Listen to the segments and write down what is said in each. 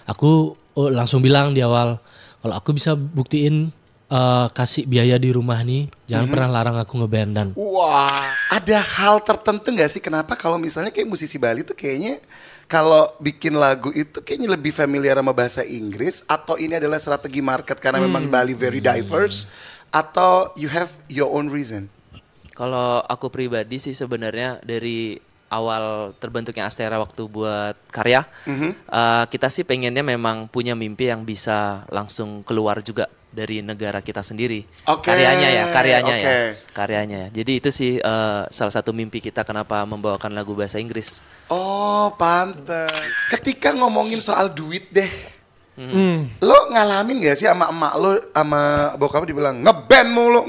aku langsung bilang di awal, kalau aku bisa buktiin kasih biaya di rumah nih, jangan pernah larang aku ngeband dan. Wah, ada hal tertentu nggak sih kenapa kalau misalnya kayak musisi Bali tuh kayaknya kalau bikin lagu itu kayaknya lebih familiar sama bahasa Inggris, atau ini adalah strategi market karena memang Bali very diverse, atau you have your own reason? Kalau aku pribadi sih sebenarnya dari awal terbentuknya Astera waktu buat karya, kita sih pengennya memang punya mimpi yang bisa langsung keluar juga dari negara kita sendiri. Karyanya ya. Jadi itu sih salah satu mimpi kita kenapa membawakan lagu bahasa Inggris. Oh, pantes. Ketika ngomongin soal duit deh, lo ngalamin gak sih sama emak lo sama bokap lo dibilang ngeband mulu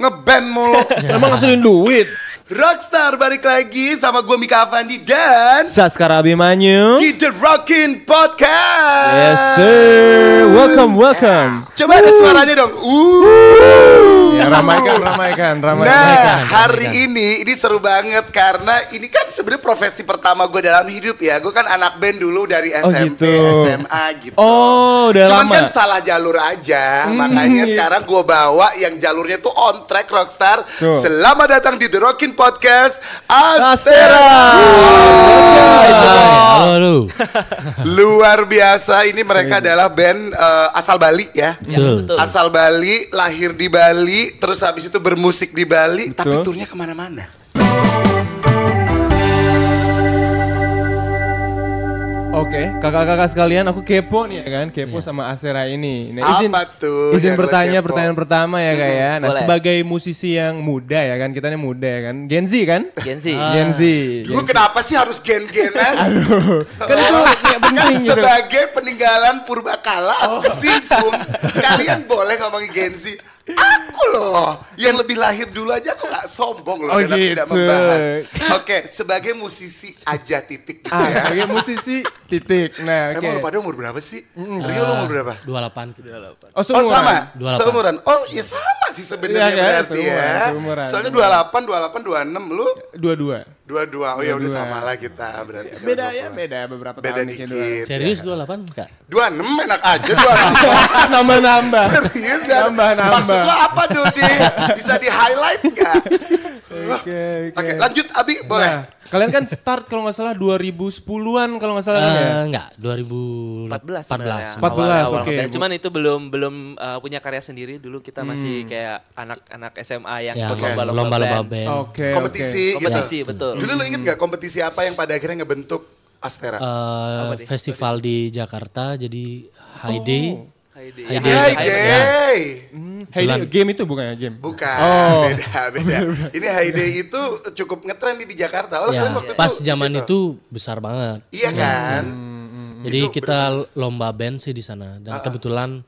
Emang ngasilin duit. Rockstar balik lagi sama gue Mika Avandi dan Saskara Abimanyu. di The Rockin' Podcast. Yes sir. Welcome. Coba ada suaranya dong. Ya, ramaikan. Nah, hari ini seru banget karena ini kan sebenarnya profesi pertama gue dalam hidup ya. Gue kan anak band dulu dari SMP, gitu. SMA gitu. Oh, udah Cuman lama. kan salah jalur aja. Makanya sekarang gue bawa yang jalurnya tuh on track Rockstar. Tuh. Selamat datang di The Rockin' Podcast Astera. Halo. Luar biasa, ini mereka adalah band asal Bali ya. Betul. Asal Bali, lahir di Bali, terus habis itu bermusik di Bali, tapi turnya kemana-mana. Oke, kakak-kakak sekalian, aku kepo nih ya kan, kepo sama Astera ini. Nah, Apa tuh izin yang lo bertanya kepo? pertanyaan pertama ya kak ya. Nah, Boleh. sebagai musisi yang muda ya kan, kita ini muda ya kan, Gen Z kan? Gen Z. Gen Z. Gue kenapa sih harus gen-genan? Kan itu ya, penting Kan gitu. sebagai peninggalan purbakala, aku kesinggung. Kalian boleh ngomongin Gen Z. Aku loh, yang lebih lahir dulu aja aku gak sombong loh, Oh dan aku tidak gitu. membahas. Oke, sebagai musisi aja titik gitu ya. Sebagai musisi titik. Nah, oke. Emang lu pada umur berapa sih? Rio lu umur berapa? 28. Oh, Oh sama? 28. Seumuran? Oh ya sama sih sebenarnya Iya, kan? berarti ya. Seumuran. Soalnya 28, 26 lu dua. 22. Oh ya udah 22. sama lah kita berarti. Beda cuma ya, 20-an. beda beberapa Beda tahun nih kayak dikit. Serius ya. 28 enggak? 26 enak aja 28. Nambah-nambah. Serius kan? Nambah. Maksud lo apa Dodi? Bisa di highlight nggak? Oke, lanjut Abi boleh. Nah, kalian kan start kalau nggak salah 2010-an kalau nggak salah kan ya? Enggak, 2014. 14 sebenarnya. 14, Awal-awal oke. ngeband. Cuman itu belum punya karya sendiri. Dulu kita masih kayak anak-anak SMA yang Yang ikut lomba-lomba band. band. Oke. Kompetisi. gitu. Kompetisi, betul. Dulu lo inget nggak kompetisi apa yang pada akhirnya ngebentuk Astera? Festival di Jakarta jadi High Day. High Day. High Ya, Day. Hai High Day. Day. Hey, game itu bukan ya game? Bukan, Oh. beda. Ini High Day itu cukup ngetren nih di Jakarta. Oh, Ya, kalian waktu pas itu di zaman situ? itu besar banget. Iya kan? Jadi Itu kita lomba band sih di sana dan kebetulan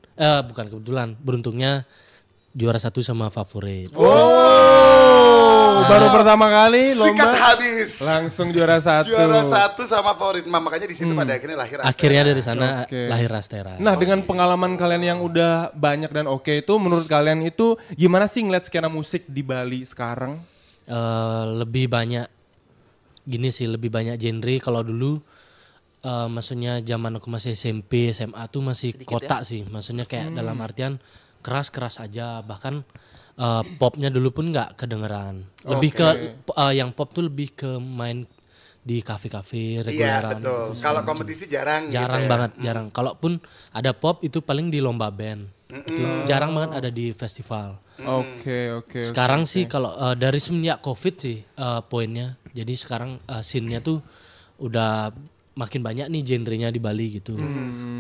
bukan kebetulan, beruntungnya juara 1 sama favorit. Oh, baru pertama kali Sikat lomba habis. langsung juara 1. Juara 1 sama favorit. Makanya di situ pada akhirnya lahir Astera. Akhirnya dari sana Oke. lahir Astera. Nah, dengan pengalaman kalian yang udah banyak dan oke itu, menurut kalian itu gimana sih ngeliat skena musik di Bali sekarang? Lebih banyak gini sih, lebih banyak genre. Kalau dulu maksudnya zaman aku masih SMP, SMA tuh masih kota sih. Maksudnya kayak dalam artian keras-keras aja, bahkan popnya dulu pun nggak kedengeran. Lebih ke yang pop tuh lebih ke main di kafe-kafe Iya reguleran. betul. Kalau kompetisi jarang. Jarang gitu ya. banget, jarang. Kalaupun ada pop itu paling di lomba band. Itu jarang banget ada di festival. Oke. Sekarang sih kalau dari semenjak Covid sih poinnya. Jadi sekarang scene-nya tuh udah makin banyak nih genrenya di Bali gitu.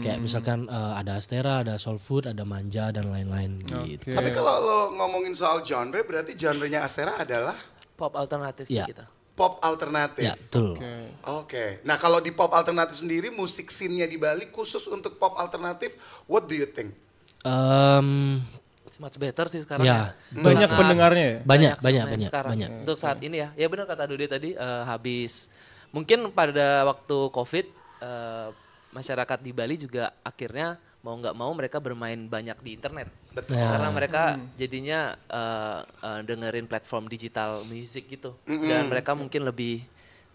Kayak misalkan ada Astera, ada Soul Food, ada Manja dan lain-lain gitu. Tapi kalau lo ngomongin soal genre, berarti genrenya Astera adalah Pop alternatif sih Ya. kita. pop alternatif. Ya, betul. Oke. Nah kalau di pop alternatif sendiri, musik scene-nya di Bali khusus untuk pop alternatif, what do you think? It's much better sih sekarang Ya, ya. Banyak Sangat pendengarnya ya? banyak sekarang. banyak. Untuk saat ini ya benar kata Dudi tadi habis mungkin pada waktu COVID masyarakat di Bali juga akhirnya mau nggak mau mereka bermain banyak di internet. Betul. Karena mereka jadinya dengerin platform digital music gitu dan mereka mungkin lebih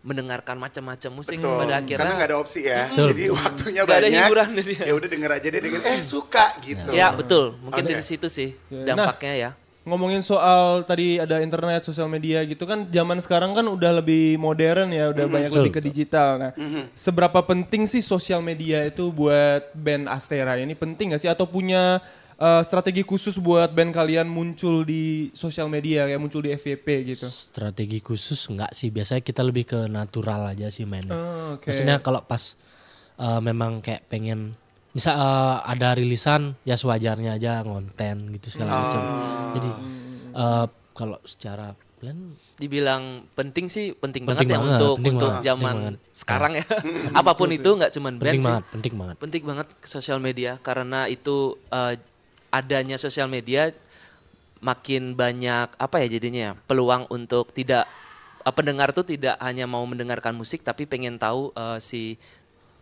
mendengarkan macam-macam musik Betul. pada Karena akhirnya. nggak ada opsi ya. Betul. Jadi waktunya Nggak ada banyak. hiburan jadi. Ya udah denger aja deh, denger. Suka gitu. Ya betul, mungkin Oke. dari situ sih Nah, dampaknya ya. Ngomongin soal tadi ada internet, sosial media gitu kan, zaman sekarang kan udah lebih modern ya, udah banyak lebih ke digital. Nah, seberapa penting sih sosial media itu buat band Astera ini? Penting gak sih atau punya strategi khusus buat band kalian muncul di sosial media kayak muncul di FYP gitu? Strategi khusus enggak sih, biasanya kita lebih ke natural aja sih mainnya. Oh, oke. Maksudnya kalau pas memang kayak pengen misal ada rilisan ya sewajarnya aja ngonten gitu segala macam. Jadi kalau secara plan Dibilang penting sih penting Penting banget ya banget, untuk penting banget, zaman penting banget. sekarang ya. Apapun itu nggak cuman band penting sih. banget, penting banget. Penting banget ke sosial media karena itu adanya sosial media makin banyak apa ya jadinya ya, peluang untuk tidak pendengar tuh tidak hanya mau mendengarkan musik tapi pengen tahu si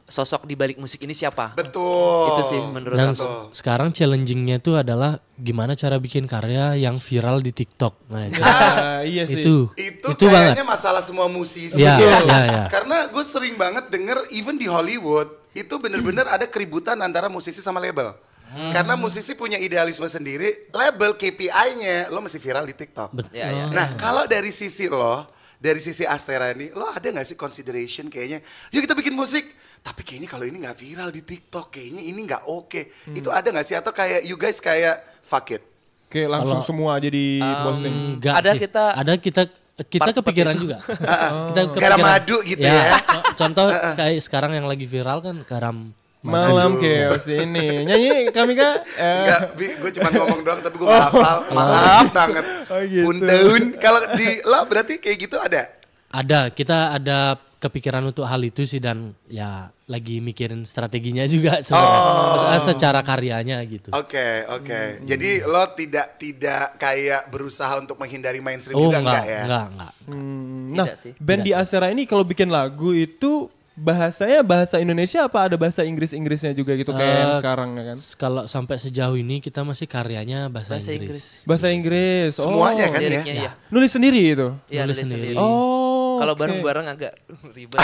sosok di balik musik ini siapa. Betul. Itu sih menurut Dan aku. sekarang challengingnya itu adalah gimana cara bikin karya yang viral di TikTok. Nah, Iya sih. Itu banget. kayaknya masalah semua musisi. Iya, ya. iya. Karena gue sering banget denger even di Hollywood itu bener-bener ada keributan antara musisi sama label. Karena musisi punya idealisme sendiri, label KPI-nya lo mesti viral di TikTok. Ya, ya. Nah, kalau dari sisi lo, dari sisi Astera ini, lo ada nggak sih consideration kayaknya, yuk kita bikin musik, tapi kayaknya kalau ini nggak viral di TikTok, kayaknya ini nggak oke. Itu ada nggak sih? Atau kayak you guys kayak fuck it? Kayak langsung semua aja di posting. Enggak Ada sih. kita- kita part kepikiran seperti juga. Kita Garam madu gitu ya. Contoh kayak sekarang yang lagi viral kan garam Malam chaos ini. Nyanyi kami Kak. Enggak, gue cuma ngomong doang tapi gue gak hafal. Maaf banget. Oh, gitu. Punten. Kalau di lo berarti kayak gitu ada? Kita ada kepikiran untuk hal itu sih dan ya lagi mikirin strateginya juga sebenarnya. Maksudnya secara karyanya gitu. Oke. Jadi lo tidak kayak berusaha untuk menghindari mainstream juga enggak ya? Enggak. Nah, Tidak sih. band di Astera ini kalau bikin lagu itu bahasanya bahasa Indonesia apa ada bahasa Inggrisnya juga gitu kayak yang sekarang ya kan? Kalau sampai sejauh ini kita masih karyanya bahasa Bahasa Inggris. Inggris. Bahasa Inggris. Semuanya kan ya? Liriknya ya. Nulis sendiri itu. Iya, Nulis nulis sendiri. sendiri. Oh. Kalau oke. bareng-bareng agak ribet.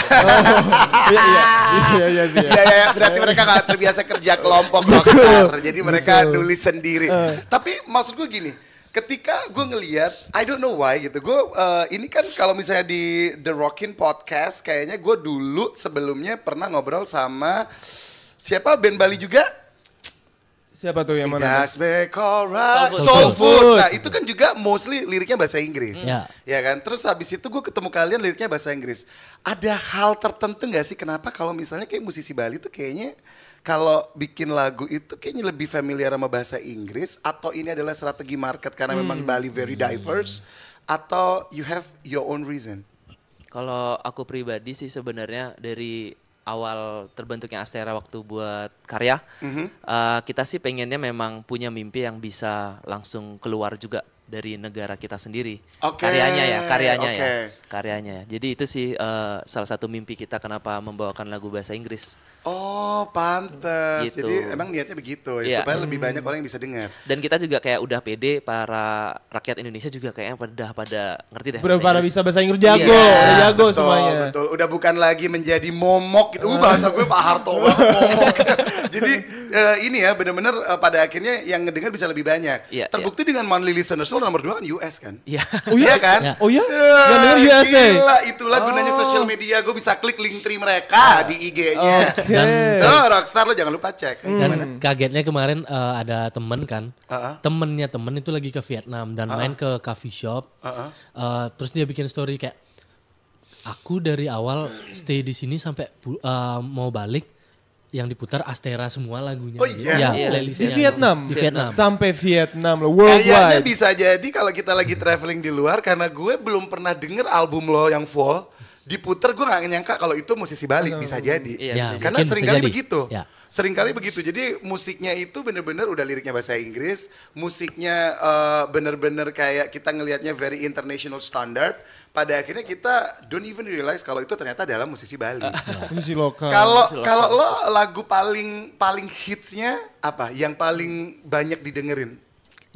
Iya sih. Ya. Ya, berarti mereka gak terbiasa kerja kelompok rockstar. Jadi mereka nulis sendiri. Tapi maksud gue gini, ketika gue ngelihat, I don't know why gitu. Gue ini kan kalau misalnya di The Rockin' Podcast, kayaknya gue dulu sebelumnya pernah ngobrol sama siapa band Bali juga. Siapa tuh yang mana? Just make alright. Soul Soul Food. Nah itu kan juga mostly liriknya bahasa Inggris. Ya. Ya kan. Terus habis itu gue ketemu kalian liriknya bahasa Inggris. Ada hal tertentu gak sih kenapa kalau misalnya kayak musisi Bali tuh kayaknya kalau bikin lagu itu kayaknya lebih familiar sama bahasa Inggris, atau ini adalah strategi market karena memang Bali very diverse, atau you have your own reason? Kalau aku pribadi sih sebenarnya dari awal terbentuknya Astera waktu buat karya, kita sih pengennya memang punya mimpi yang bisa langsung keluar juga dari negara kita sendiri. Oke, Karyanya oke. ya. Jadi itu sih salah satu mimpi kita kenapa membawakan lagu bahasa Inggris. Oh, pantes. Gitu. Jadi emang niatnya begitu ya, Iya. supaya lebih banyak orang yang bisa dengar. Dan kita juga kayak udah pede, para rakyat Indonesia juga kayaknya pada ngerti deh. Udah bahasa pada Inggris. bisa bahasa Inggris jago, Iya, udah jago betul, semuanya. Betul, udah bukan lagi menjadi momok gitu. Bahasa gue Pak Harto banget momok. Jadi ini ya benar-benar pada akhirnya yang ngedengar bisa lebih banyak. Iya, Terbukti dengan monthly listeners lo nomor 2 kan US kan? Iya. Oh iya? Iya kan? Ya. Oh iya? Ya, Yang denger USA? Gila, itulah gunanya sosial media. Gue bisa klik link tree mereka di IG-nya. Dan Tuh, Rockstar lo jangan lupa cek. Dan kagetnya kemarin ada temen kan, Uh-uh. temennya temen itu lagi ke Vietnam dan main ke coffee shop. Terus dia bikin story kayak, aku dari awal stay di sini sampai mau balik, yang diputar Astera semua lagunya. Oh iya? Ya, Iya. playlistnya. Di Vietnam? Di Vietnam. Sampai Vietnam loh, Kayaknya worldwide. bisa jadi kalau kita lagi traveling di luar, karena gue belum pernah denger album lo yang full diputer, gue nggak nyangka kalau itu musisi Bali. Bisa jadi. Iya, Ya, bisa Karena mungkin seringkali bisa jadi. begitu. Ya. Seringkali begitu. Jadi musiknya itu bener-bener udah liriknya bahasa Inggris, musiknya bener-bener kayak kita ngelihatnya very international standard. Pada akhirnya kita don't even realize kalau itu ternyata adalah musisi Bali. Musisi lokal. Kalau lo lagu paling hitsnya apa? Yang paling banyak didengerin?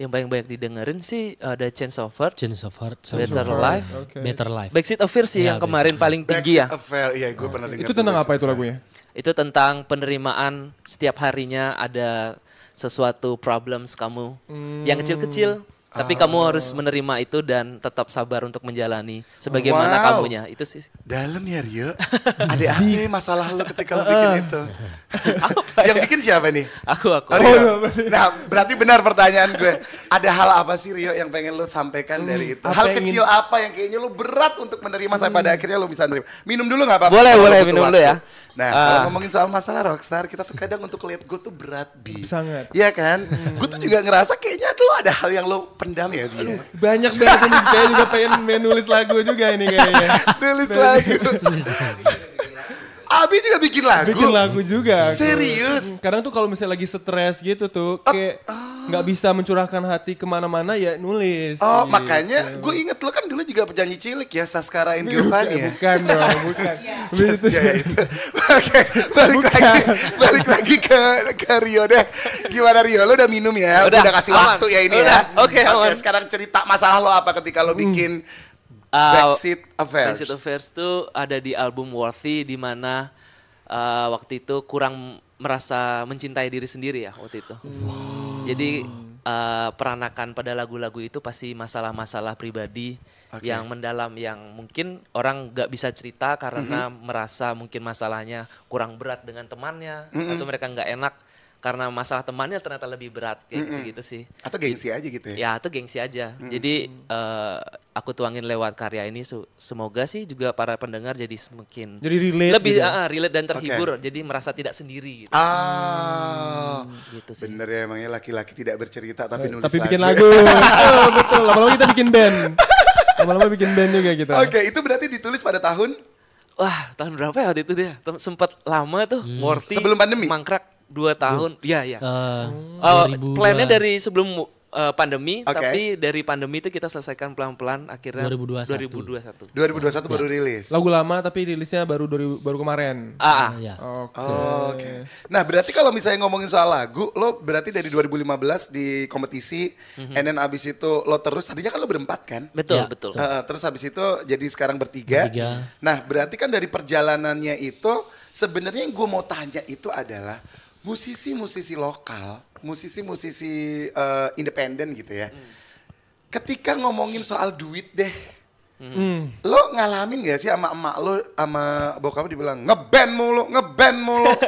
yang paling banyak didengerin sih ada Change of Heart, Change of Heart, sama Better Life, Better Life. Backseat Affair sih Ya, yang kemarin paling tinggi ya. Backseat Affair, iya gue pernah dengar. Itu tentang apa itu lagunya? Itu tentang penerimaan setiap harinya ada sesuatu problems kamu yang kecil-kecil. Tapi kamu harus menerima itu dan tetap sabar untuk menjalani sebagaimana Wow. kamunya. Itu sih. Dalam ya Rio. Ada apa masalah lo ketika lo bikin itu? Yang bikin siapa nih? Aku. Oh, Rio. Nah, berarti benar pertanyaan gue. Ada hal apa sih Rio yang pengen lo sampaikan dari itu? apa Hal yang kecil apa yang kayaknya lo berat untuk menerima sampai pada akhirnya lo bisa menerima? Minum dulu gak apa-apa? Boleh, kalau boleh, lo butuh minum waktu. dulu ya. Nah, kalau ngomongin soal masalah rockstar, kita tuh kadang untuk let go tuh berat, Bi. Sangat. Iya kan? Gue tuh juga ngerasa kayaknya lo ada hal yang lo pendam ya, Bi. Banyak banget ini, kayak juga pengen nulis lagu juga ini kayaknya. Nulis lagu. Abi juga bikin lagu. Bikin lagu juga. aku. Serius? Kadang tuh kalau misalnya lagi stres gitu tuh, kayak nggak bisa mencurahkan hati kemana-mana ya nulis. Oh, gitu. makanya gue inget lo kan dulu juga penyanyi cilik ya, Saskara and Giovanni ya. Bukan dong, bukan. Begitu. Ya itu. Oke, balik lagi ke Rio deh. Gimana Rio? Lo udah minum ya? Udah, Udah kasih aman. waktu ya ini Udah, ya. oke, aman. Sekarang cerita masalah lo apa ketika lo bikin Backseat Affairs. Backseat Affairs tuh ada di album Worthy di mana waktu itu kurang merasa mencintai diri sendiri ya waktu itu. Jadi peranakan pada lagu-lagu itu pasti masalah-masalah pribadi yang mendalam yang mungkin orang nggak bisa cerita karena merasa mungkin masalahnya kurang berat dengan temannya atau mereka nggak enak karena masalah temannya ternyata lebih berat kayak gitu-gitu sih. Atau gengsi aja gitu ya? Ya itu gengsi aja. Jadi aku tuangin lewat karya ini semoga sih juga para pendengar jadi semakin Jadi relate lebih gitu. relate dan terhibur. Jadi merasa tidak sendiri gitu. Gitu sih. Bener ya emangnya laki-laki tidak bercerita tapi nulis Tapi lagu. bikin lagu. Betul, lama-lama kita bikin band. Lama-lama bikin band juga kita. Oke, itu berarti ditulis pada tahun Wah tahun berapa ya waktu itu dia? Sempat lama tuh. Worthy. Sebelum pandemi? Mangkrak 2 tahun. Iya ya. 2002. Plannya dari sebelum pandemi, Oke. tapi dari pandemi itu kita selesaikan pelan-pelan akhirnya 2021. 2021 baru rilis. Lagu lama tapi rilisnya baru kemarin. Ya. Oke. Oke. Nah, berarti kalau misalnya ngomongin soal lagu, lo berarti dari 2015 di kompetisi, and then abis itu lo terus, tadinya kan lo berempat kan? Betul, Ya, betul. Terus habis itu jadi sekarang bertiga. Nah, berarti kan dari perjalanannya itu, sebenarnya yang gue mau tanya itu adalah musisi-musisi lokal, musisi-musisi independen gitu ya. Ketika ngomongin soal duit deh, lo ngalamin gak sih sama emak lo, sama bokap lo dibilang ngeband mulu.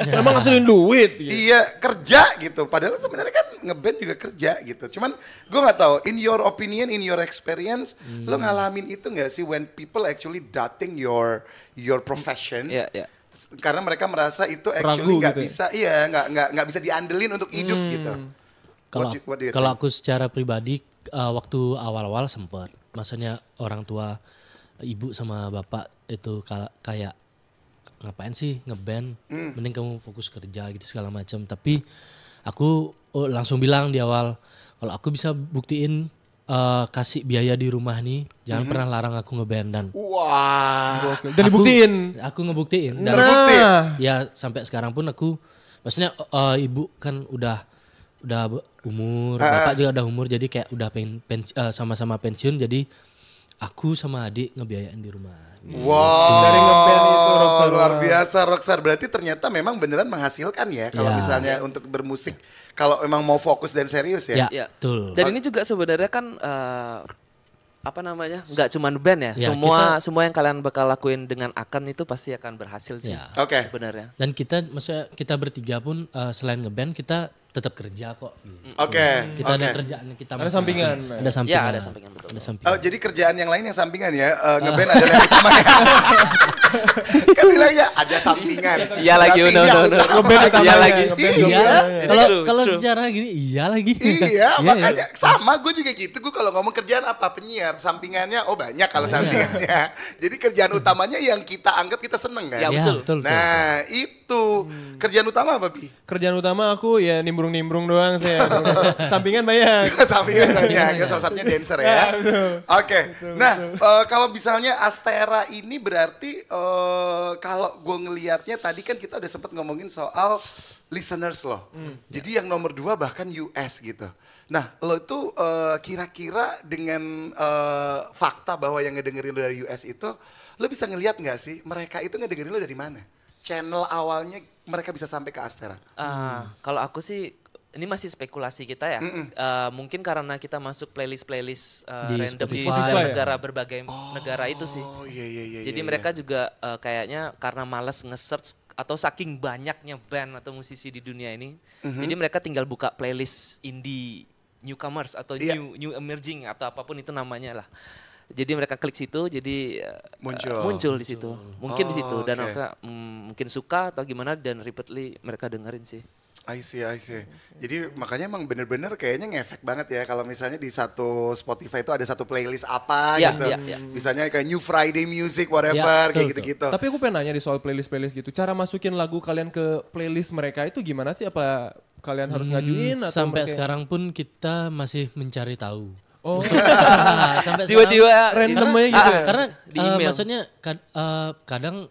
Emang ngasilin duit gitu. Iya, kerja gitu. Padahal sebenarnya kan ngeband juga kerja gitu. Cuman gue nggak tahu, in your opinion, in your experience, lo ngalamin itu gak sih when people actually doubting your profession? Iya, iya. Karena mereka merasa itu actually Ragu nggak gitu ya? bisa, nggak bisa diandelin untuk hidup gitu. What do you Kalau think? aku secara pribadi waktu awal-awal sempat, maksudnya orang tua, ibu sama bapak itu kayak ngapain sih ngeband, mending kamu fokus kerja gitu segala macam. Tapi aku langsung bilang di awal, kalau aku bisa buktiin kasih biaya di rumah nih, jangan pernah larang aku ngeband dan Wah, Dan dibuktiin. aku ngebuktiin dan terbukti. ya sampai sekarang pun aku, maksudnya ibu kan udah umur, bapak juga udah umur, jadi kayak udah sama-sama pensiun, jadi aku sama adik ngebiayain di rumah. Wow, Dari ngeband itu, Rockstar. luar biasa Rockstar. Berarti ternyata memang beneran menghasilkan ya kalau Ya. misalnya untuk bermusik, kalau memang mau fokus dan serius ya. Ya, Ya. betul. Dan ini juga sebenarnya kan apa namanya? Nggak cuma band ya. Ya, Semua yang kalian bakal lakuin dengan Akan itu pasti akan berhasil sih. Ya. Oke. Sebenarnya. Dan maksudnya kita bertiga pun selain ngeband kita tetap kerja kok. Gitu. Oke. Kita ada kerjaan yang kita Ada masing-masing. sampingan. Ada sampingan. Ya, ada sampingan, betul. Ada sampingan. Oh, jadi kerjaan yang lain yang sampingan ya, ngeband adalah yang utama ya. Kan bilangnya ada sampingan. Iya lagi, Berarti udah. yang utama. Ngeband Iya utamanya, lagi. ngeband Iya. utamanya. Kalau True, kalau true. secara gini iya lagi. Iya, makanya sama gue juga gitu. Gue kalau ngomong kerjaan apa penyiar, sampingannya banyak kalau sampingannya. Jadi kerjaan utamanya yang kita anggap kita seneng kan. Ya, Ya, betul. betul. Nah, itu kerjaan utama apa, Bi? Kerjaan utama aku ya nimbrung nimbrung doang sih ya. Sampingan banyak. Sampingan banyak, ya, salah satunya dancer ya. Oke, nah kalau misalnya Astera ini berarti kalau gue ngelihatnya tadi kan kita udah sempat ngomongin soal listeners loh. Jadi yang nomor 2 bahkan US gitu. Nah lo itu kira-kira dengan fakta bahwa yang ngedengerin lo dari US itu, lo bisa ngelihat nggak sih mereka itu ngedengerin lo dari mana? Channel awalnya mereka bisa sampai ke Astera. Kalau aku sih ini masih spekulasi kita ya. Mungkin karena kita masuk playlist Di random di Spotify. negara berbagai negara itu sih. Oh iya. Jadi mereka juga kayaknya karena males nge-search atau saking banyaknya band atau musisi di dunia ini, jadi mereka tinggal buka playlist indie newcomers atau new emerging atau apapun itu namanya lah. Jadi mereka klik situ, jadi muncul di situ, mungkin di situ dan mereka mungkin suka atau gimana dan repeatedly mereka dengerin sih. I see. Jadi makanya emang bener-bener kayaknya ngefek banget ya kalau misalnya di satu Spotify itu ada satu playlist apa gitu. Misalnya kayak New Friday Music, whatever, kayak gitu-gitu. Tapi aku pengen nanya di soal playlist gitu. Cara masukin lagu kalian ke playlist mereka itu gimana sih? Apa kalian harus ngajuin atau sampai mereka... sekarang pun kita masih mencari tahu. Oh, sampai tiba-tiba random aja gitu ya? Karena di email. maksudnya kadang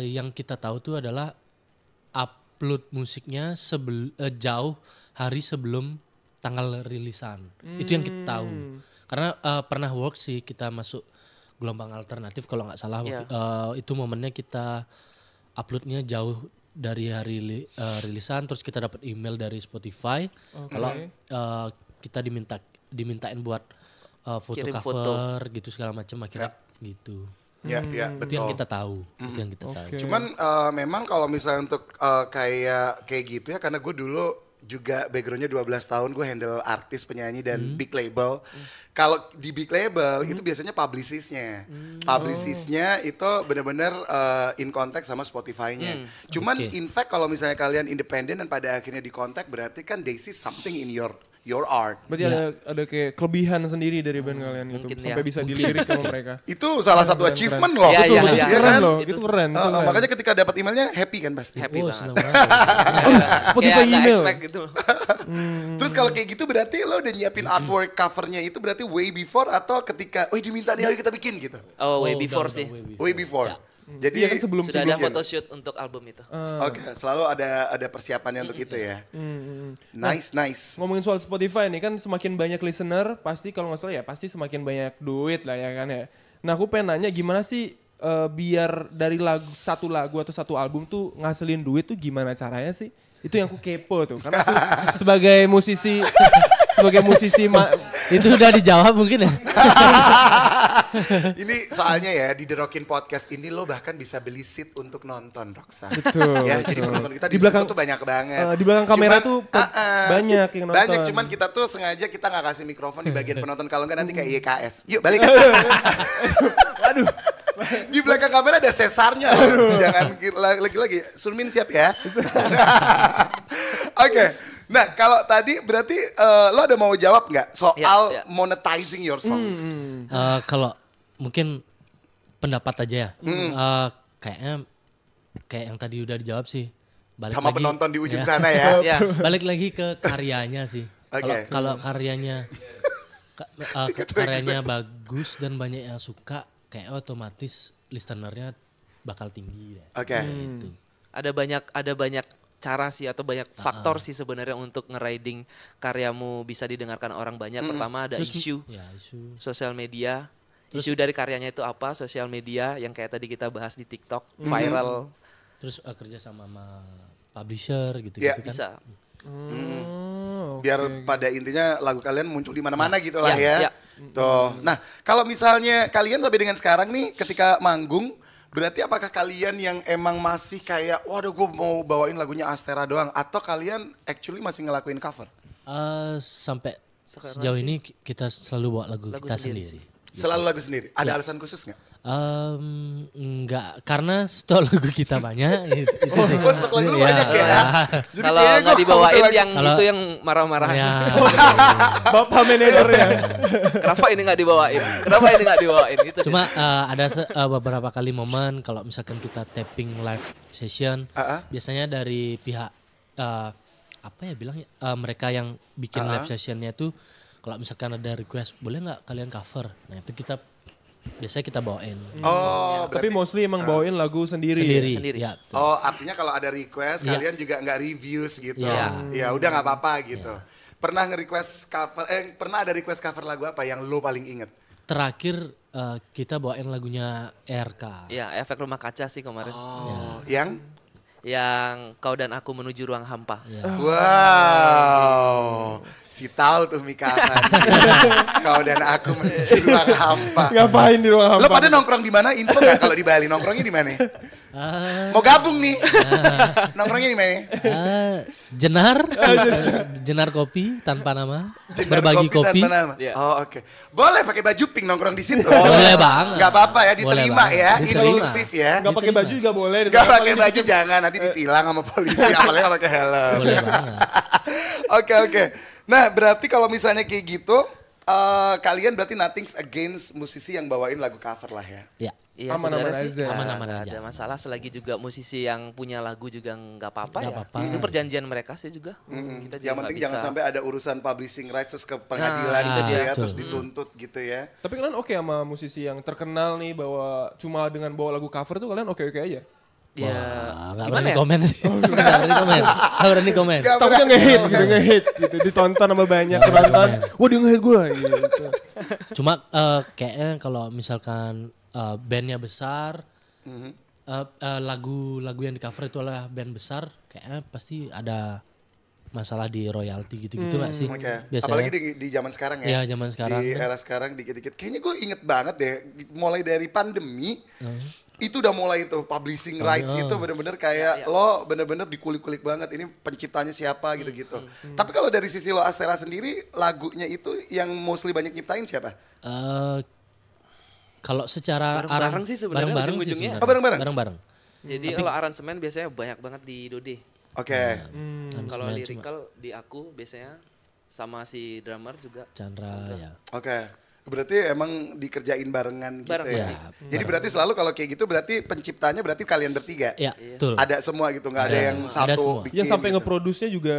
yang kita tahu tuh adalah upload musiknya jauh hari sebelum tanggal rilisan. Itu yang kita tahu. Karena pernah work sih kita masuk gelombang alternatif kalau nggak salah. Itu momennya kita uploadnya jauh dari hari rilisan, terus kita dapat email dari Spotify kalau kita dimintain buat foto Kirim cover gitu segala macam akhirnya gitu. Ya, Itu betul. yang kita tahu. Itu yang kita tahu. Cuman memang kalau misalnya untuk kayak gitu ya, karena gue dulu juga backgroundnya 12 tahun, gue handle artis, penyanyi dan big label. Kalau di big label itu biasanya publicistnya. Publicistnya itu benar-benar in contact sama Spotify-nya. Cuman in fact kalau misalnya kalian independen dan pada akhirnya di contact, berarti kan they see something in your art. Berarti ada kayak kelebihan sendiri dari band kalian gitu. Mungkin Sampai bisa dilirik sama mereka. Itu salah satu achievement loh. Iya, Betul, iya, betul. iya. Iya Keren kan? loh, Itu itu keren. itu keren. Makanya ketika dapat emailnya happy kan pasti. Happy Oh, banget. senang banget. Spotify Kayak nggak email. expect gitu. Terus kalau kayak gitu berarti lo udah nyiapin artwork covernya itu berarti way before atau ketika, diminta nih ayo kita bikin gitu? Oh, way Oh, before udah, sih. Way before. Jadi Iya kan sebelum Sudah ada bikin. photoshoot untuk album itu. Oke, selalu ada persiapannya untuk itu ya. Nice. Ngomongin soal Spotify nih kan semakin banyak listener pasti kalau nggak salah ya pasti semakin banyak duit lah ya kan ya. Nah aku pengen nanya gimana sih biar dari satu lagu atau satu album tuh ngasilin duit tuh gimana caranya sih? Itu yang aku kepo tuh karena aku sebagai musisi Itu udah dijawab mungkin ya. Ini soalnya ya di The Rockin Podcast ini lo bahkan bisa beli seat untuk nonton Rockstar. Betul, Ya, betul. jadi penonton kita Di di belakang- situ tuh banyak banget. di belakang kamera tuh banyak yang nonton. Banyak, cuman kita tuh sengaja kita nggak kasih mikrofon di bagian penonton, kalau nggak nanti kayak YKS. Yuk balik. Aduh. Di belakang kamera ada sesarnya loh. Jangan lagi-lagi. Surmin siap ya. Oke. Nah kalau tadi berarti lo ada mau jawab nggak soal Ya. monetizing your songs? Kalau mungkin pendapat aja ya. Kayaknya kayak yang tadi udah dijawab sih. Balik Sama lagi, penonton di ujung ya. sana ya. Ya. Balik lagi ke karyanya sih. Oke. Kalau karyanya karyanya bagus dan banyak yang suka, kayak otomatis listenernya bakal tinggi deh. Oke. Gitu. Ada banyak cara sih atau banyak faktor sih sebenarnya untuk ngeriding karyamu bisa didengarkan orang banyak. Pertama ada isu Ya, isu. sosial media. Isu dari karyanya itu apa? Sosial media yang kayak tadi kita bahas di TikTok, viral. Terus kerja sama publisher gitu, Ya, kan. Bisa. Biar pada intinya lagu kalian muncul di mana-mana gitu lah ya. Ya, ya. Tuh. Nah, kalau misalnya kalian sampai dengan sekarang nih ketika manggung, berarti apakah kalian yang emang masih kayak waduh gue mau bawain lagunya Astera doang, atau kalian actually masih ngelakuin cover? Sampai Sekarang sejauh sih ini kita selalu bawa lagu lagu kita sendiri sendiri. sih. Selalu lagu sendiri. Ada alasan khusus nggak? Enggak, karena stok lagu kita banyak. Itu sih. Oh, stok lagu lu Iya. banyak ya? Jadi Kalau kayaknya nggak gua dibawain butuh lagu- yang Kalau- itu yang marah-marah. Ya. Bapak manajernya. Kenapa ini nggak dibawain? Kenapa ini nggak dibawain? Gitu. Cuma ada beberapa kali momen kalau misalkan kita tapping live session, biasanya dari pihak apa ya bilangnya mereka yang bikin live sessionnya tuh kalau misalkan ada request boleh nggak kalian cover, nah itu biasanya kita bawain Oh, Tapi berarti mostly emang bawain lagu sendiri. Sendiri. ya tuh. oh artinya kalau ada request Iya. kalian juga nggak reviews gitu. Iya. Ya udah nggak apa-apa gitu. Pernah nge-request cover pernah ada request cover lagu apa yang lo paling inget? Terakhir kita bawain lagunya RK. Ya, efek rumah kaca sih kemarin. Oh, yang Yang Kau dan Aku Menuju Ruang Hampa. wow. Si tahu tuh Mika Afandi. Kau dan aku menuju ruang hampa. Ngapain di ruang hampa? Lo pada nongkrong di mana? Info nggak kalau di Bali nongkrongnya di mana? Mau gabung nih? Nongkrongnya di mana? Jenar, Jenar kopi tanpa nama, Jenar berbagi kopi. tanpa nama. Iya. Oh oke. Boleh pakai baju pink nongkrong di situ. Boleh banget. Nggak apa-apa ya, Boleh diterima banget. ya, Diterima. inklusif ya. Gak pakai baju juga boleh. Gak pakai baju jangan, nanti ditilang sama polisi, apalagi nggak pakai helm. Boleh banget. Oke. Nah berarti kalau misalnya kayak gitu, kalian berarti nothing's against musisi yang bawain lagu cover lah ya? Ya. Iya, Aman-aman sebenarnya sih aja. Aman-aman nggak aja. ada masalah selagi juga musisi yang punya lagu juga nggak apa-apa Nggak ya. apa-apa. Itu perjanjian mereka sih juga. Kita juga Yang nggak penting bisa. jangan sampai ada urusan publishing rights terus ke pengadilan Nah, gitu ya, betul. terus dituntut gitu ya. Tapi kalian oke sama musisi yang terkenal nih bahwa cuma dengan bawa lagu cover tuh kalian oke-oke aja? Ya, Nggak gimana berani ya? komen sih. Nggak berani komen. Nggak berani komen. Nggak Takutnya berani. nge-hit gitu, nge-hit gitu. Ditonton sama banyak penonton. Wah dia nge-hit gue gitu. Cuma kayaknya kalau misalkan bandnya besar, lagu-lagu yang di cover itu adalah band besar, kayaknya pasti ada masalah di royalti gitu-gitu nggak sih? Oke. Biasanya. Apalagi di zaman sekarang ya. Iya, zaman sekarang. Di era sekarang dikit-dikit. Kayaknya gue inget banget deh, mulai dari pandemi, itu udah mulai tuh publishing rights itu bener-bener kayak lo bener-bener dikulik-kulik banget. Ini penciptanya siapa gitu-gitu. Tapi kalau dari sisi lo Astera sendiri, lagunya itu yang mostly banyak nyiptain siapa? Kalau secara Bareng-bareng sih sebenarnya bareng-bareng ujung-ujungnya. sebenarnya. Oh, bareng-bareng? Bareng-bareng. Jadi kalau aransemen biasanya banyak banget di Dode. Oke. Kalau Aransemen lyrical di aku biasanya sama si drummer juga. Chandra ya. Oke. Berarti emang dikerjain barengan gitu Bareng ya. sih. Jadi berarti selalu kalau kayak gitu berarti penciptanya berarti kalian bertiga. Ya, betul. Ada semua gitu, nggak ada Ada yang semua. Ada satu semua. bikin. Ya sampai gitu. nge-produce-nya juga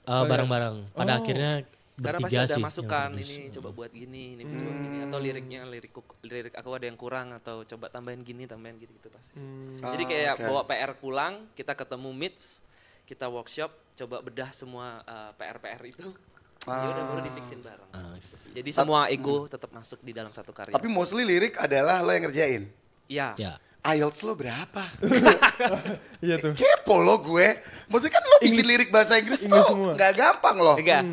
Bareng-bareng. Pada akhirnya Karena pasti bertiga ada sih. masukan yang ini coba buat gini, ini coba gini atau lirik aku ada yang kurang atau coba tambahin gini, tambahin gitu pasti. sih. Jadi kayak oke. bawa PR pulang, kita ketemu meets, kita workshop, coba bedah semua PR itu. Ya udah baru difixin bareng. Gitu sih. Jadi semua ego tetap masuk di dalam satu karya. Tapi mostly lirik adalah lo yang ngerjain. Iya. Ya. IELTS lo berapa? iya tuh. Kepo lo gue. Maksudnya kan lo bikin lirik bahasa Inggris English tuh semua. nggak gampang loh. Enggak.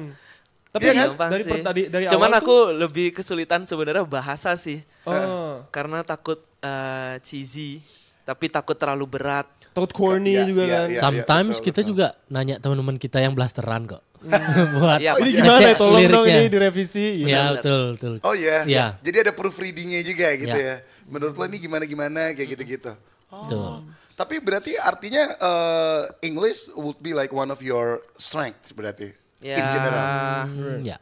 Tapi Iya kan? Gampang dari sih. dari Cuman awal aku lebih kesulitan sebenarnya bahasa sih. oh, Karena takut cheesy, tapi takut terlalu berat. takut corny Iya, juga iya, kan. iya. Sometimes betul, kita betul. juga nanya teman-teman kita yang blasteran kok. Buat Iya, Ini pasti. gimana ya? ngecek Tolong dong liriknya. ini direvisi. Ya, Gitu. betul, betul. Oh iya. Iya. Jadi ada proofreadingnya juga gitu Iya. ya. Menurut lo ini gimana kayak gitu-gitu. Betul. Tapi berarti artinya English would be like one of your strengths berarti in Ya. general. Ya.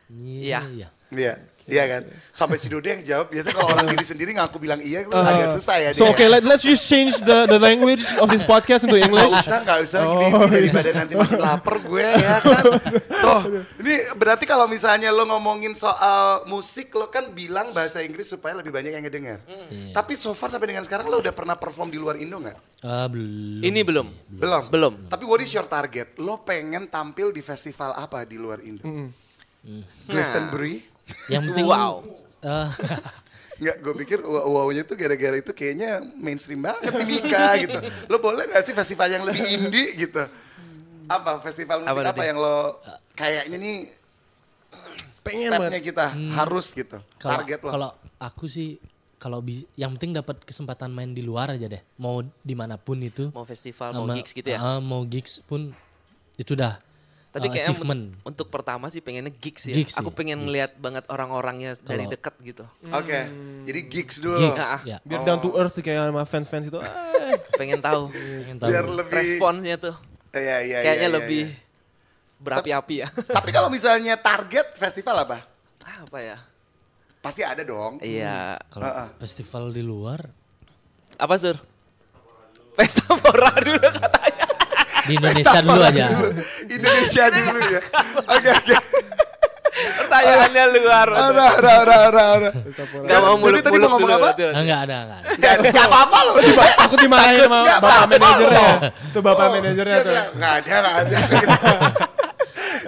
Iya. Iya. Iya. Iya kan? Sampai si Dode yang jawab biasanya kalau orang diri sendiri ngaku bilang iya itu agak susah ya. So dia. okay, let's just change the language of this podcast into English. Nggak usah gini daripada nanti makin lapar gue ya kan. Tuh, ini berarti kalau misalnya lo ngomongin soal musik lo kan bilang bahasa Inggris supaya lebih banyak yang ngedengar. Tapi so far sampai dengan sekarang lo udah pernah perform di luar Indo nggak? Belum. Ini belum. Belum. Tapi what is your target? Lo pengen tampil di festival apa di luar Indo? Glastonbury? Yang penting Wow. Nggak, gue pikir wow-nya tuh gara-gara itu kayaknya mainstream banget nih Mika gitu. Lo boleh gak sih festival yang lebih indie gitu? Apa festival musik Apa apa, tadi? yang lo kayaknya nih Pengen stepnya kita harus gitu, kalau target lo. kalau aku sih yang penting dapat kesempatan main di luar aja deh. Mau dimanapun itu. Mau festival, mau gigs gitu ya. Mau gigs pun itu dah. Tapi kayaknya achievement. untuk pertama sih pengennya gigs ya. Gigs sih, Aku pengen ngeliat banget orang-orangnya dari Kalau- dekat gitu. Oke, jadi gigs dulu. Gigs. Ah, Ya. Biar down to earth kayak sama fans-fans itu. Pengen tahu Pengen tahu. Biar lebih responsnya tuh. Iya, Kayaknya iya, lebih iya. berapi-api ya. Tapi kalau misalnya target festival apa? Apa ya? Pasti ada dong. Iya. Kalau festival di luar Apa Sur? Pesta Pora dulu katanya. Di Indonesia dulu aja. Indonesia dulu ya. Oke. Pertanyaannya luar. Gak mau Jadi tadi mau ngomong apa? Enggak ada. Gak apa-apa loh. Aku dimarahin sama bapak manajernya. Itu bapak manajernya tuh.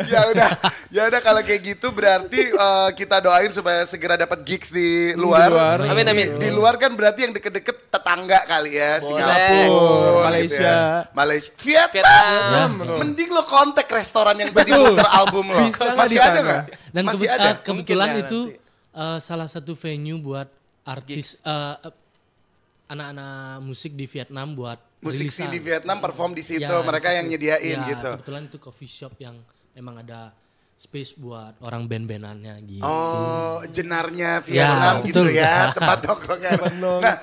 Gak ada. Ya udah kalau kayak gitu berarti kita doain supaya segera dapat gigs di luar. Amin. Di luar kan berarti yang deket-deket tetangga kali ya, Boleh. Singapura, Malaysia. gitu ya. Malaysia, Vietnam. Mending lo kontak restoran yang tadi muter album lo. Bisa nggak Masih di ada sana? nggak? Dan Masih ada. kebetulan Mungkin ya itu salah satu venue buat artis anak-anak musik di Vietnam buat Musisi rilisan. di Vietnam perform di situ, Ya, mereka di yang situ. nyediain Ya, gitu. Kebetulan itu coffee shop yang memang ada space buat orang band-bandannya gitu. Oh, jenarnya Vietnam Ya, gitu betul. ya, tempat nongkrongnya. Nah,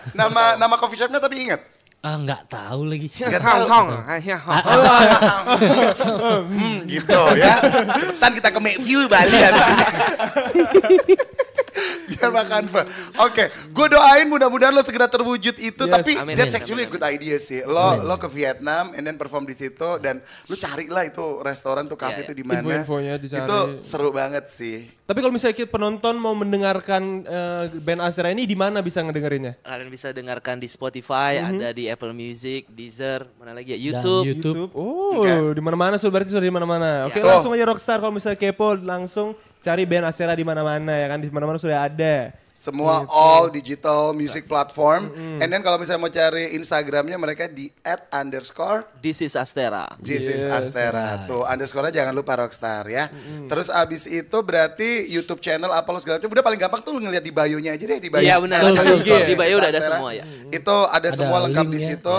nama coffee shopnya tapi ingat? Nggak tahu lagi. Nggak tahu. Gitu ya. Cepetan kita ke Makeview Bali habis ini. Biar makan Fa. Oke, gue doain mudah-mudahan lo segera terwujud itu. Yes. Tapi Amin. that's actually a good idea sih. Lo ke Vietnam and then perform di situ dan lo carilah itu restoran tuh cafe Iya, itu di mana. Info-infonya dicari. Itu seru banget sih. Tapi kalau misalnya penonton mau mendengarkan band Astera ini di mana bisa ngedengerinnya? Kalian bisa dengarkan di Spotify, ada di Apple Music, Deezer, mana lagi ya? Dan YouTube. YouTube. Oh, Oke. di mana-mana berarti sudah di mana-mana. Oke, Ya. langsung aja Rockstar kalau misalnya kepo langsung cari band Astera di mana-mana ya kan, di mana-mana sudah ada. Semua all digital music platform. And then kalau misalnya mau cari Instagramnya mereka di @_ This is Astera. This is Astera. Tuh underscore-nya jangan lupa Rockstar ya. Terus abis itu berarti YouTube channel apa lo segala macam. Udah paling gampang tuh lo ngeliat di bio-nya aja deh. Di bio. Iya, benar. Ada Betul, underscore betul. Di bio This is udah ada Astera. semua ya. Itu ada semua lengkap di linknya, situ.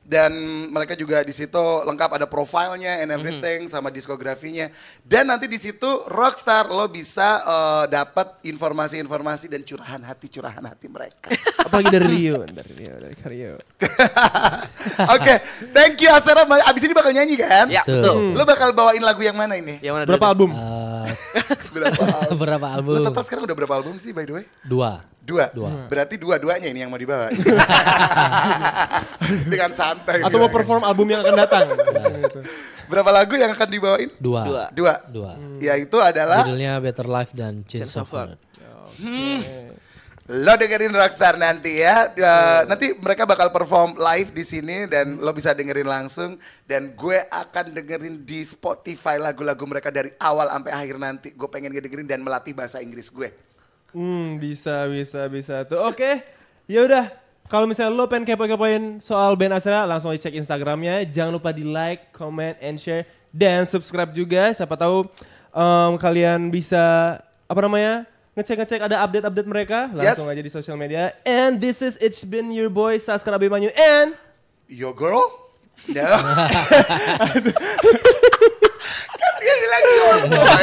Dan mereka juga di situ lengkap ada profilnya and everything sama diskografinya. Dan nanti di situ Rockstar lo bisa dapat informasi-informasi dan curahan hati mereka. Apalagi dari Rio, dari Rio. Oke, thank you Astera. Abis ini bakal nyanyi kan? Ya, Betul. betul. Lo bakal bawain lagu yang mana ini? Yang mana Berapa dulu? album? Berapa album? Berapa album? Lo total sekarang udah berapa album sih by the way? 2. Dua. Dua. Berarti dua-duanya ini yang mau dibawa. Dengan santai. Atau mau bilangnya. perform album yang akan datang? Gitu. Berapa lagu yang akan dibawain? 2. Dua. 2. Yaitu adalah Judulnya Better Life dan Change Change of of Heart. Heart. lo dengerin Rockstar nanti ya. Nanti mereka bakal perform live di sini dan lo bisa dengerin langsung dan gue akan dengerin di Spotify lagu-lagu mereka dari awal sampai akhir nanti. Gue pengen ngedengerin dan melatih bahasa Inggris gue. Bisa tuh. Oke, ya udah. Kalau misalnya lo pengen kepo-kepoin soal band Astera, langsung aja cek Instagramnya. Jangan lupa di like, comment, and share, dan subscribe juga. Siapa tahu kalian bisa ngecek ada update mereka. Langsung aja di sosial media. And this is it's been your boy Saskar Abimanyu and Your girl? No. Kan dia bilang your boy.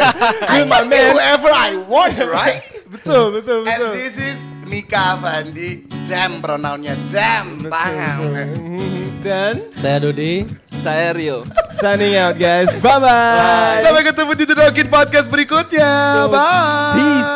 I can be whoever I want, right? betul. And this is Mika Avandi. Damn pronounnya damn. Paham. Dan Saya Dodi. Saya Rio. signing out guys. Bye-bye. Sampai ketemu di Tudokin Podcast berikutnya. Bye. Peace.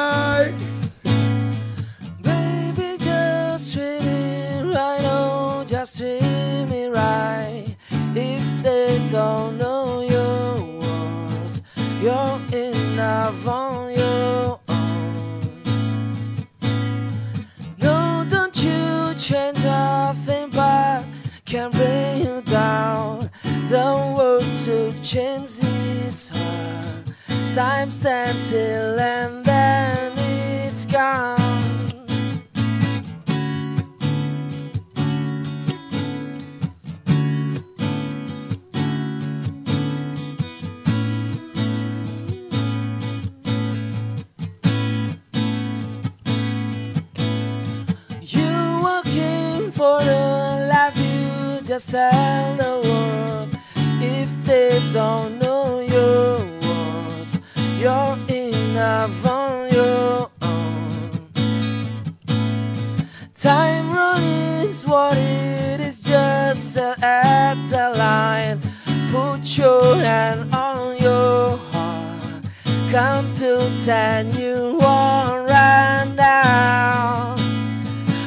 Baby, just treat me right, oh, just treat me right. If they don't know your worth, you're enough on your own. No, don't you change a thing, but can bring you down. The world to change, it's hard. Time stands still and then it's gone. You working for the life you just tell the world. If they don't know your worth, you're enough on your own. Time running's what it is, just at the line. Put your hand on your heart. Count to 10, you won't run down.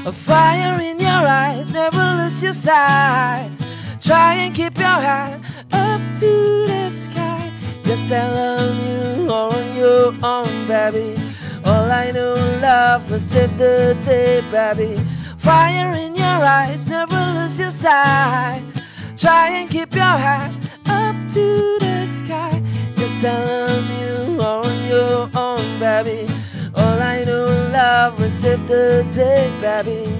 A fire in your eyes, never lose your sight. Try and keep your head up to the sky. Just tell them you are on your own, baby. All I know, love will save the day, baby. Fire in your eyes, never lose your sight. Try and keep your head up to the sky. Just tell them you are on your own, baby. All I know, love will save the day, baby.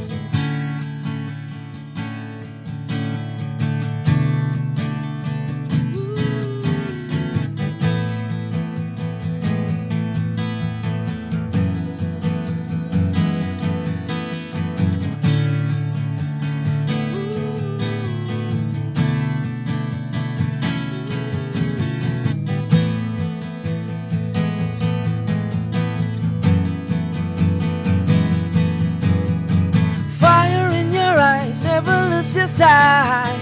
Never lose your sight.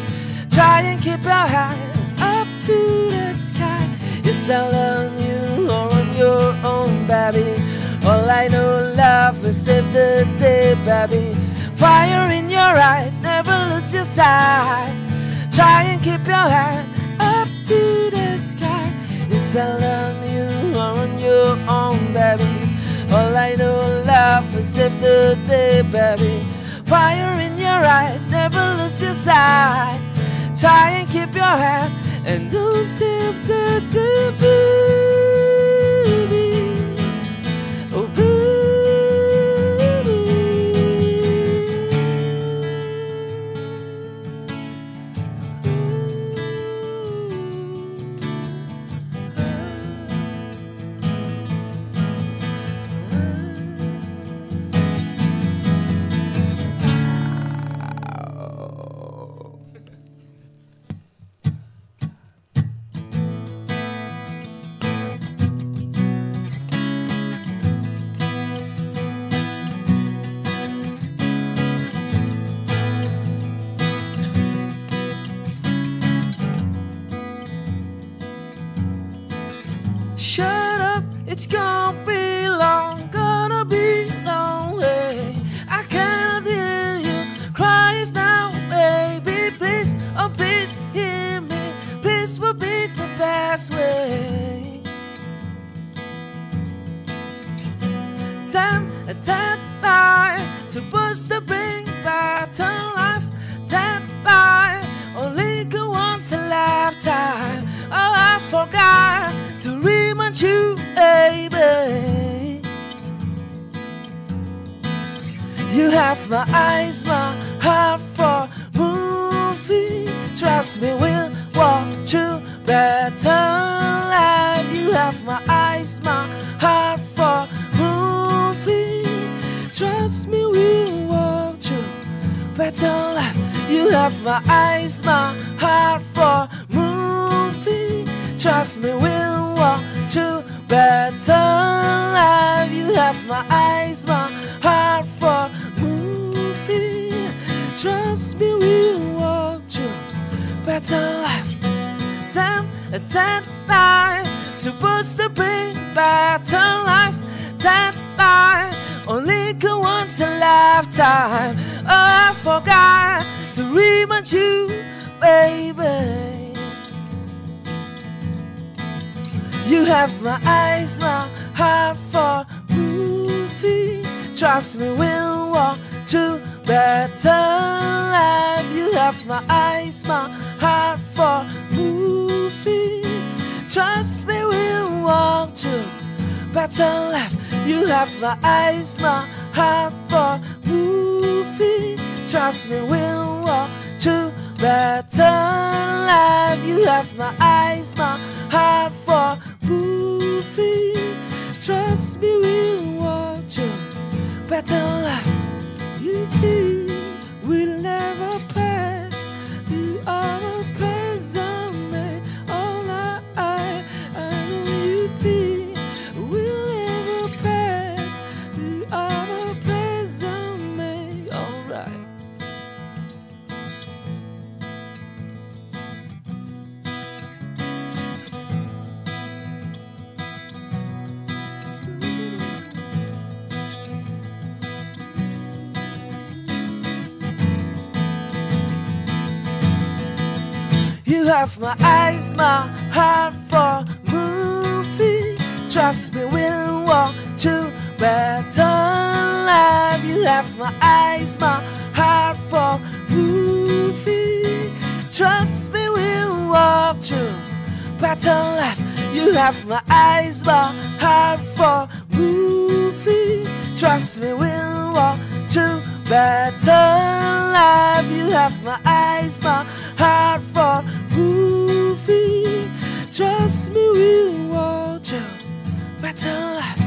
Try and keep your head up to the sky. You seldom you are on your own, baby. All I know, love will save the day, baby. Fire in your eyes, never lose your sight. Try and keep your head up to the sky. You seldom you are on your own, baby. All I know, love will save the day, baby. Fire in your eyes, never lose your sight. Try and keep your head and don't save the day, baby. Oh, baby. Shut up, it's gonna be long, gonna be long, hey. I cannot hear you cries now, baby. Please, oh please hear me. Please will be the best way. Damn, that lie supposed to bring back to life. That lie only go once a lifetime. Oh, I forgot to remind you, baby. You have my eyes, my heart for movie. Trust me, we'll walk through better life. You have my eyes, my heart for movie. Trust me, we'll walk through better life. You have my eyes, my heart for movie. Trust me, we'll walk to better life. You have my eyes, my heart for movie. Trust me, we'll walk to better life. Damn, that life supposed to bring better life. That life only go once a lifetime. Oh, I forgot to remind you, baby. You have my eyes, my heart for movie. Trust me, we'll walk to better life. You have my eyes, my heart for movie. Trust me, we'll walk to better life. You have my eyes, my heart for movie. Trust me, we'll walk to better life. You have my eyes, my heart for movie. Trust me, we'll walk to better life. You think we'll never pass the other paths I made all night. I know you think we'll never pass the other paths I made. Alright. You have my eyes, my heart for movie. Trust me, we'll walk to better life. You have my eyes, my heart for movie. Trust me, we'll walk to better life. You have my eyes, my heart for movie. Trust me, we'll walk to better life. You have my eyes, my heart for movie. Trust me, we'll walk to better life.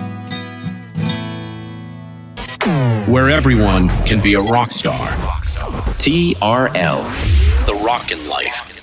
Where everyone can be a rock star. TRL, The Rockin' Life.